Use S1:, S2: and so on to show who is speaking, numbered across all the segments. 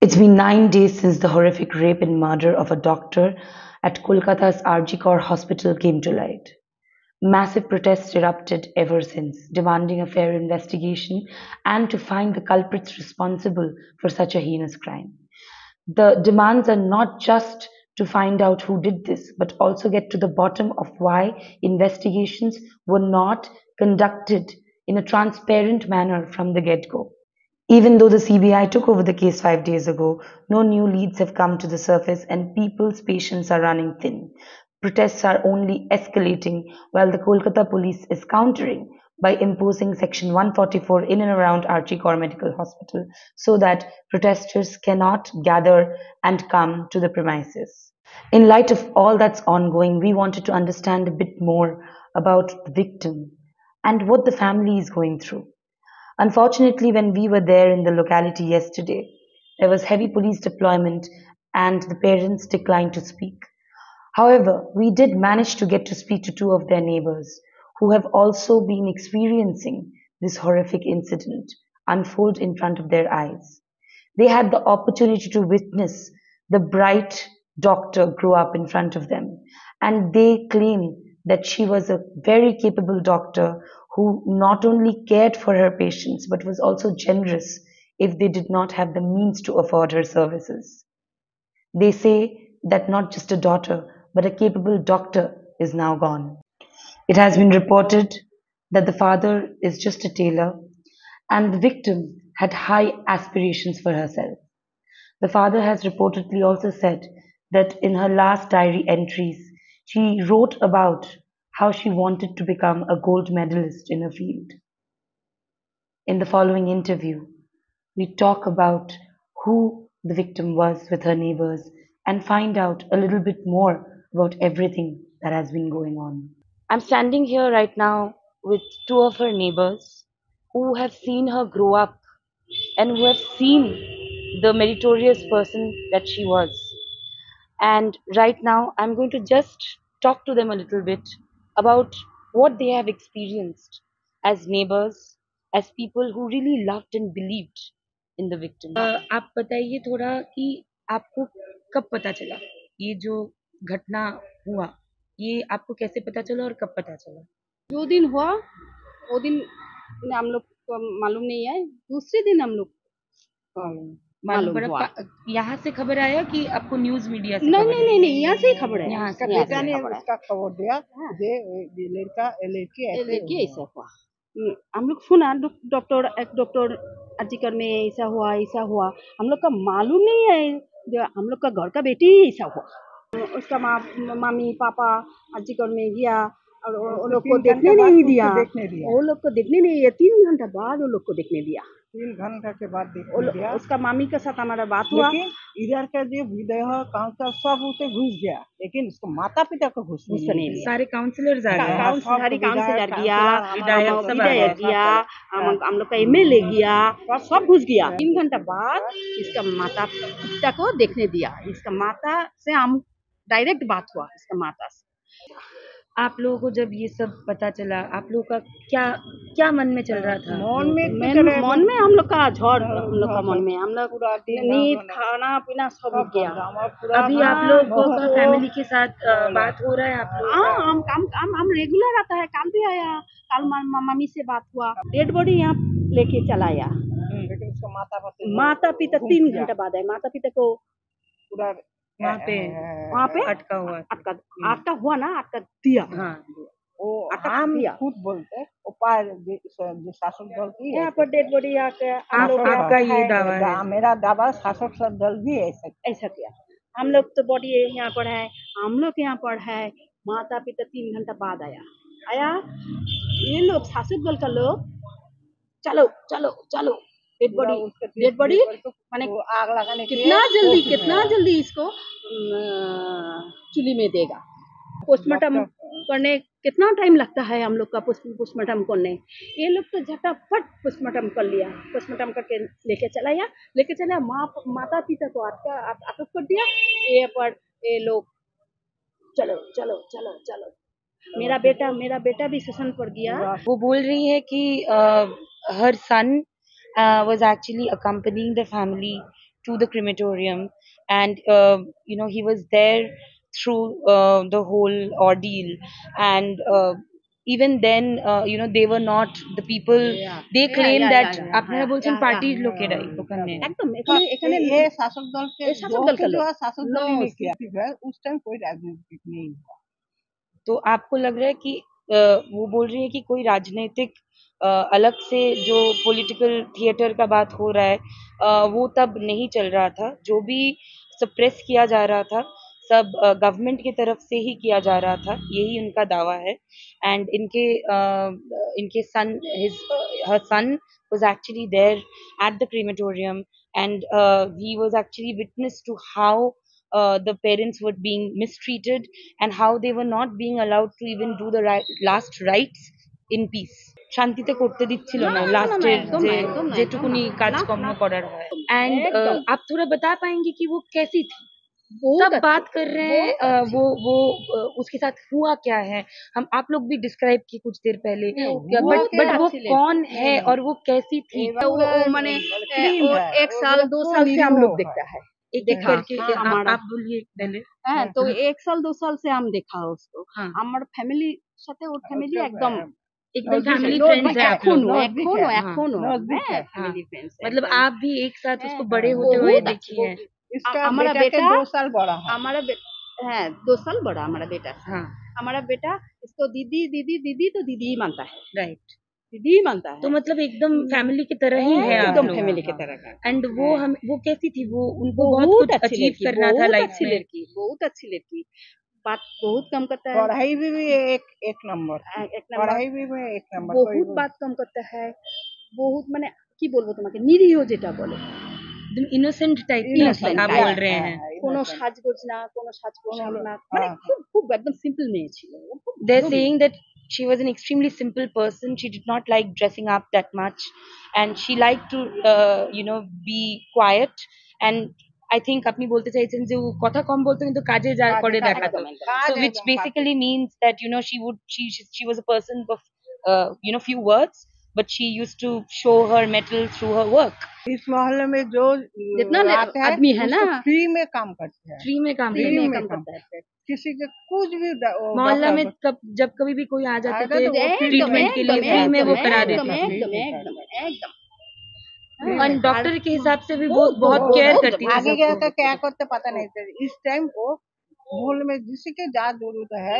S1: It's been 9 days since the horrific rape and murder of a doctor at Kolkata's RG Kar hospital came to light. Massive protests erupted ever since, demanding a fair investigation and to find the culprits responsible for such a heinous crime. The demands are not just to find out who did this, but also get to the bottom of why investigations were not conducted in a transparent manner from the get go. Even though the CBI took over the case 5 days ago, no new leads have come to the surface and people's patience are running thin. Protests are only escalating while the Kolkata police is countering by imposing Section 144 in and around Archie Corps Medical Hospital so that protesters cannot gather and come to the premises. In light of all that's ongoing, we wanted to understand a bit more about the victim and what the family is going through. Unfortunately, when we were there in the locality yesterday, there was heavy police deployment and the parents declined to speak. However, we did manage to get to speak to two of their neighbors who have also been experiencing this horrific incident unfold in front of their eyes. They had the opportunity to witness the bright doctor grow up in front of them, and they claim that she was a very capable doctor who not only cared for her patients but was also generous if they did not have the means to afford her services. They say that not just a daughter, but a capable doctor is now gone. It has been reported that the father is just a tailor and the victim had high aspirations for herself. The father has reportedly also said that in her last diary entries, she wrote about how she wanted to become a gold medalist in her field. In the following interview, we talk about who the victim was with her neighbors and find out a little bit more about everything that has been going on. I'm standing here right now with two of her neighbors who have seen her grow up and who have seen the meritorious person that she was. And right now, I'm going to just talk to them a little bit about what they have experienced as neighbors, as people who really loved and believed in the victim. आप बताइए थोड़ा कि आपको कब पता चला ये जो घटना हुआ ये आपको कैसे पता चला और कब पता चला
S2: जो दिन हुआ वो दिन हम लोग को मालूम नहीं है। दूसरे दिन हम लोग को
S1: मालूम
S2: मालूम हुआ।
S1: पड़ा यहाँ से खबर आया कि आपको न्यूज मीडिया से
S2: नहीं
S1: खबर
S2: नहीं नहीं नहीं, यहाँ से ही खबर है।
S1: यहाँ
S2: इसका
S1: से
S2: बेटा
S1: यहाँ से
S2: ने
S1: खबर है
S2: उसका खबर दिया
S3: हाँ।
S2: ये लड़का लड़की
S3: ये
S2: ऐसे
S3: लड़की ऐसा हुआ।
S2: हम लोग सुना एक डॉक्टर अजीकर में ऐसा हुआ हम लोग का मालूम नहीं है। जो हम लोग का घर का बेटी ही ऐसा हुआ। उसका मामी पापा अजीकर में गया और वो लोग को देखने नहीं दिया। वो लोग को देखने नहीं दिया। 3 घंटा बाद वो लोग को देखने दिया।
S3: 3 घंटा के बाद देखने दिया।
S2: उसका मामी के साथ हमारा बात हुआ।
S3: लेकिन इधर का जो विदेह काउंसलर सब उसे घुस गया, लेकिन उसको माता पिता को घुस नहीं दिया।
S1: सारे काउंसलर्स आ गए
S2: सारी काउंसलर गया,
S1: विधायक सब आ
S2: विधायक
S1: गए।
S2: गया, हम लोग का एमएलए गया, सब घुस गया। 3 घंटा बाद इसका माता पिता को देखने दिया। इसका माता से हम डायरेक्ट बात हुआ इसका माता से।
S1: आप लोगों को जब ये सब पता चला आप लोगों का क्या क्या मन में चल रहा था
S2: मन में हम लोग का झड़ हम लोग का मन में हम लोग नींद खाना पीना सब गया।
S1: अभी आप लोगों का फैमिली के साथ बात हो रहा है आप लोग
S2: हाँ हम रेगुलर आता है। कल भी आया, कल मम्मी से बात हुआ। डेड बॉडी यहाँ लेके चला आया,
S3: लेकिन उसको
S2: माता पिता 3 घंटा बाद आए। माता पिता को
S3: पूरा
S2: वहाँ पे अटका हुआ ना, अटका दिया। हाँ
S3: वो हम खुद बोलते उपाय जो शासक दल की
S2: यहाँ पर डेड बॉडी आके
S1: आपका ये दावा है।
S3: मेरा दावा शासक दल भी
S2: ऐसा किया। हम लोग तो बॉडी यहाँ पर है, हम लोग यहाँ पर है। माता पिता 3 घंटा बाद आया। ये लोग शासक दल का लोग चलो चलो चलो डेड बॉडी माने
S3: आग लगाने
S2: कितना जल्दी इसको चूल्ही में देगा। पोस्टमार्टम करने कितना टाइम लगता है हम लोग का पोस्टमार्टम करने। ये लोग तो झटाफट पोस्टमार्टम कर लिया। पोस्टमार्टम करके लेके चला माता पिता को अटक कर दिया। ये पर ये लोग चलो चलो चलो चलो मेरा बेटा भी सेशन पर गया।
S1: वो बोल रही है कि हर सन was actually accompanying the family to the crematorium, and he was there through the whole ordeal, and even then, they were not the people.
S2: Yeah.
S1: They
S2: Yeah,
S1: claim
S2: yeah,
S1: that
S2: yeah, yeah,
S1: আপনারা
S2: yeah,
S1: বলছেন
S2: yeah,
S1: পার্টির
S2: yeah.
S1: লোকেরাই ওখানে।
S2: एकदम এখানে এখানে
S3: ये शासक दल के
S2: ये शासक
S3: जो
S2: दल का
S3: जो
S2: लोग
S3: है शासक दल ही
S2: नो
S3: ने किया है, उस टाइम कोई राजनीतिक नहीं हुआ।
S1: तो आपको लग रहा है कि वो बोल रही है कि कोई राजनीतिक अलग से जो पॉलिटिकल थिएटर का बात हो रहा है, वो तब नहीं चल रहा था। जो भी सप्रेस किया जा रहा था सब गवर्नमेंट की तरफ से ही किया जा रहा था, यही उनका दावा है। एंड इनके सन his her son was actually there at the crematorium, and he was actually witness to how the parents were being mistreated and how they were not being allowed to even do the last rites in peace. শান্তিতে করতে দিচ্ছিল
S2: না
S1: না
S2: না না না
S1: লাস্টের
S2: একদম না
S1: যে
S2: একদম না একদম না
S1: যেটুকুনি
S2: না
S1: কাজকর্ম
S2: না
S1: করার হয়। एंड
S2: एकदम
S1: आप थोड़ा बता पाएंगे कि वो कैसी थी?
S2: बहुत
S1: सब
S2: अच्छी
S1: बात कर रहे हैं,
S2: बहुत अच्छी
S1: वो उसके साथ हुआ क्या है, हम आप लोग भी डिस्क्राइब किए कुछ देर पहले,
S3: हुआ
S1: बट
S3: क्या
S1: वो
S2: अच्छी लड़की
S1: कौन
S3: नहीं
S1: है
S3: नहीं
S1: और वो कैसी थी?
S3: ये
S2: वो
S3: पूरा
S2: माने
S3: क्लीन
S2: वो
S3: है,
S2: एक
S3: वो
S2: साल दो
S3: बिल्कुल
S2: साल से हम
S3: निरीह
S2: लोग
S3: है।
S2: देखता है
S1: एक एक
S2: देखा
S1: करके
S2: हाँ हमारा
S1: आप बोलिए पहले।
S2: হ্যাঁ তো এক সাল দু সাল সে हम देखा उसको
S1: हाँ,
S2: আমার ফ্যামিলি সাথে ওর ফ্যামিলি
S3: उसका
S2: একদম
S1: एकदम
S3: नजदीक
S1: फैमिली
S3: है,
S1: फ्रेंड्स है आप लोग।
S2: এখনো
S3: नजदीक
S2: এখনো
S3: है,
S1: हाँ,
S2: এখনো
S3: नजदीक
S2: হ্যাঁ
S3: है।
S1: हाँ,
S2: ফ্যামিলি फ्रेंड्स
S1: मतलब
S2: একদম
S1: आप भी एक साथ
S2: হ্যাঁ
S1: उसको बड़े
S3: हाँ,
S1: होते हुए
S2: बहुत
S1: देखी
S2: अच्छी
S1: हैं।
S3: इसका
S2: हमारा
S3: बेटा के
S2: बेटा
S3: 2 साल बड़ा है।
S2: हमारा हाँ 2 साल बड़ा हमारा बेटा से
S1: हाँ,
S2: हमारा बेटा इसको दीदी दीदी दीदी तो दीदी ही मानता है
S1: राइट।
S2: दीदी ही मानता
S1: तो
S2: है
S1: मतलब एकदम फैमिली की तरह ही है आप
S2: एकदम
S1: लोग।
S2: फैमिली की तरह का
S1: एंड वो
S2: हाँ।
S1: हम वो कैसी थी? वो उनको बहुत
S2: बहुत
S1: कुछ
S2: अच्छी
S1: अचीव
S2: लड़की
S1: करना था
S2: बहुत
S1: लाइफ
S2: अच्छी
S1: में।
S2: लड़की बहुत अच्छी लड़की बात बहुत कम करता है
S3: पढ़ाई भी एक नंबर थी।
S2: एक नंबर
S3: पढ़ाई भी में एक नंबर
S2: बहुत बात कम करता है बहुत মানে কি বলবো তোমাকে নিরীহ যেটা বলে
S1: एकदम इनोसेंट टाइप की थी
S2: Innocent
S1: आप
S2: type।
S1: बोल रहे हैं।
S2: কোনো সাজগোজ না কোনো সাজ পোশাক না মানে
S3: हाँ,
S2: খুব খুব একদম সিম্পল মেয়ে ছিল ও খুব
S1: They're
S2: ভালো মেয়ে।
S1: saying that she was an extremely simple person. She did not like dressing up that much, and she liked to, be quiet. And I think আপনি বলতে চাইছেন যে ও কথা কম বলতো কিন্তু কাজে যা
S3: काज
S1: করে
S3: काज
S1: দেখাতো।
S2: একদম একদম
S3: काज
S1: So which
S3: एकदम
S1: basically means that she was a person of few words, but she used to show her mettle through her work.
S3: इस मोहल्ले में जो
S2: जितना
S3: आते हैं
S2: आदमी है ना
S3: उसको फ्री में काम करते हैं।
S1: फ्री में काम
S2: फ्री
S1: करते
S2: में
S1: थे।
S2: काम करता है
S3: किसी के कुछ भी
S1: मोहल्ला में जब कभी भी कोई आ जाते
S3: आएगा
S1: थे
S3: तो वो
S2: एकदम
S1: ट्रीटमेंट के लिए
S2: एकदम
S1: फ्री में वो
S2: एकदम
S1: करा
S2: एकदम
S1: देते थे।
S2: एकदम एकदम एकदम
S1: और डॉक्टर के हिसाब से भी
S2: बहुत-
S1: बहुत
S2: बहुत-
S1: केयर
S2: बहुत
S1: करती थी
S3: आगे
S1: सबको।
S3: जाकर क्या करते पता नहीं चलता। इस टाइम वो मोहल्ले में जिसके क्या जरूरत है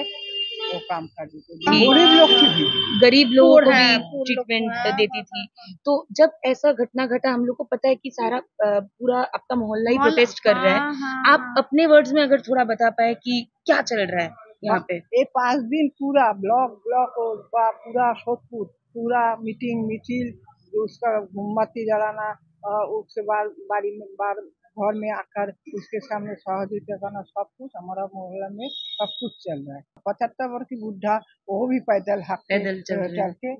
S3: वो काम कर देते।
S1: ठीक।
S3: गरीब लोग की भी
S1: गरीब लोगों को
S2: पूर है,
S1: भी
S2: पूर लोग
S1: ट्रीटमेंट
S2: को, हाँ,
S1: देती थी। तो जब ऐसा घटना घटा, हम लोग को पता है कि सारा पूरा आपका मोहल्ला ही प्रोटेस्ट कर रहा है।
S2: हाँ, हाँ,
S1: आप अपने वर्ड्स में अगर थोड़ा बता पाए कि क्या चल रहा है यहाँ पे।
S3: ये 5 दिन पूरा ब्लॉक पूरा सोदपुर पूरा मीटिंग मिছিল उसका मोमबत्ती जलाना उसके बाद बारी में बार घर में आकर उसके सामने सहযোগিতা करना सब कुछ हमारा मोहल्ला में सब कुछ चल रहा है। 75 वर्ष की बुढ़ा वो भी पैदल
S1: पैदल चल रहे हैं।
S3: चल के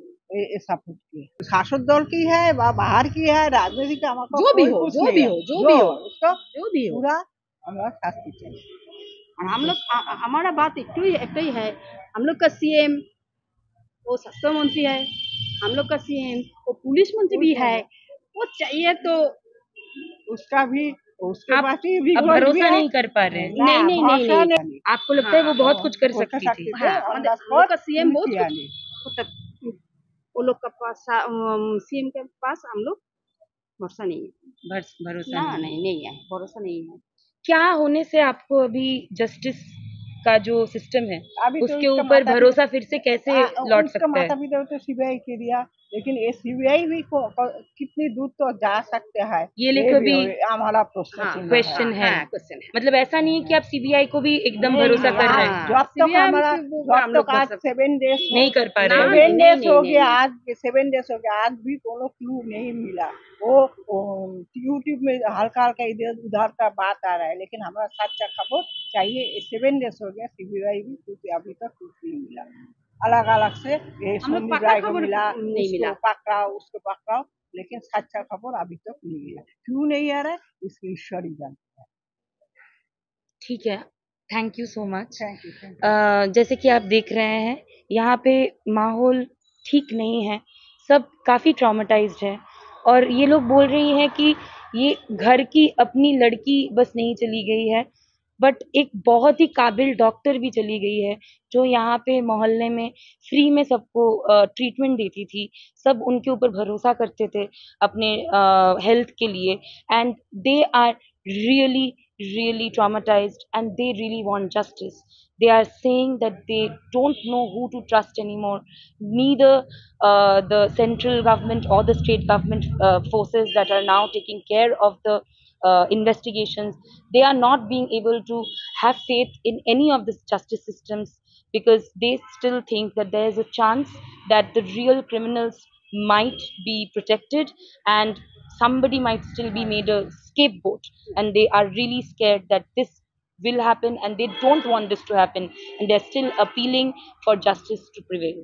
S3: ये सब कुछ किए। शासक दल की है बाहर की है राजनीति का हमारा
S2: जो भी
S3: कोई
S2: हो,
S3: कुछ
S2: जो
S3: नहीं
S2: भी
S3: है।
S2: हो, जो भी हो।
S3: उसका
S2: जो भी हो
S3: पूरा हमारा शास्ति चाहिए।
S2: और हम लोग हमारा बात एक ही है हम लोग का सीएम वो स्वास्थ्य मंत्री है हम लोग का सीएम वो पुलिस मंत्री भी है वो चाहिए तो
S3: उसका भी उसके
S1: आप
S3: पास ही भी
S1: अब
S3: गोल्ड भी
S1: भरोसा
S3: है।
S1: नहीं कर पा रहे हैं।
S3: ना,
S2: नहीं, नहीं,
S3: भरोसा
S2: नहीं।
S1: आपको लगता है वो बहुत कुछ कर सकती थी।
S3: थे,
S2: हाँ,
S3: on
S2: मतलब
S3: the
S2: हम लोग का
S3: spot
S2: सीएम बहुत
S3: किया
S2: कुछ
S3: नहीं।
S2: मतलब वो लोग का पास सीएम के पास हम लोग भरोसा नहीं है
S1: भरोसा
S2: ना
S1: नहीं।
S2: नहीं है भरोसा नहीं है
S1: क्या होने से आपको अभी जस्टिस का जो सिस्टम है
S3: अभी तो
S1: उसके
S3: उसका
S1: ऊपर
S3: माता
S1: भरोसा फिर से कैसे लौट
S3: उसका
S1: सकता
S3: माता
S1: है?
S3: पिता तो सीबीआई के दिया लेकिन ये सीबीआई भी कितनी दूर तो जा सकते हैं
S1: ये लेकर भी
S3: हमारा प्रश्न
S2: हाँ,
S3: चिन्ह
S1: क्वेश्चन है।
S2: क्वेश्चन है
S1: मतलब ऐसा नहीं है कि आप सीबीआई को भी एकदम
S3: नहीं,
S1: भरोसा कर रहे हैं।
S2: हाँ,
S3: जब तक
S2: CBI
S3: हमारा
S2: में वो हम
S3: जब
S2: लोग
S3: तक
S2: कर
S3: आज
S2: सकते
S3: 7 डेज
S1: नहीं कर पा रहे
S2: ना,
S1: हैं।
S2: नहीं,
S3: 7 डेज हो
S2: नहीं,
S3: गया
S2: नहीं।
S3: आज 7 डेज हो गया आज भी कोनो क्लू नहीं मिला। वो यूट्यूब में हल्का हल्का इधर उधर का बात आ रहा है लेकिन हमारा सच्चा खबर चाहिए। 7 डेज हो गया सीबीआई भी कुछ अभी तक कुछ नहीं मिला। अलग अलग से ये
S2: हम लोग
S3: सोनी
S2: पक्का
S3: राय को
S2: खबर
S3: मिला
S2: नहीं मिला।
S3: उसको पकड़ाओ लेकिन सच्चा खबर अभी तक नहीं मिला। क्यों नहीं आ रहा है इसकी ईश्वर ही जानता है।
S1: ठीक है, thank you so much.
S3: Thank you.
S1: जैसे कि आप देख रहे हैं यहाँ पे माहौल ठीक नहीं है, सब काफ़ी ट्रॉमेटाइज्ड है और ये लोग बोल रही हैं कि ये घर की अपनी लड़की बस नहीं चली गई है, बट एक बहुत ही काबिल डॉक्टर भी चली गई है, जो यहाँ पे मोहल्ले में फ्री में सबको ट्रीटमेंट देती थी। सब उनके ऊपर भरोसा करते थे अपने हेल्थ के लिए, and they are really really traumatized and they really want justice. They are saying that they don't know who to trust anymore, neither the central government or the state government forces that are now taking care of the investigations. They are not being able to have faith in any of the justice systems, because they still think that there is a chance that the real criminals might be protected, and somebody might still be made a scapegoat, and they are really scared that this will happen and they don't want this to happen, and they're still appealing for justice to prevail.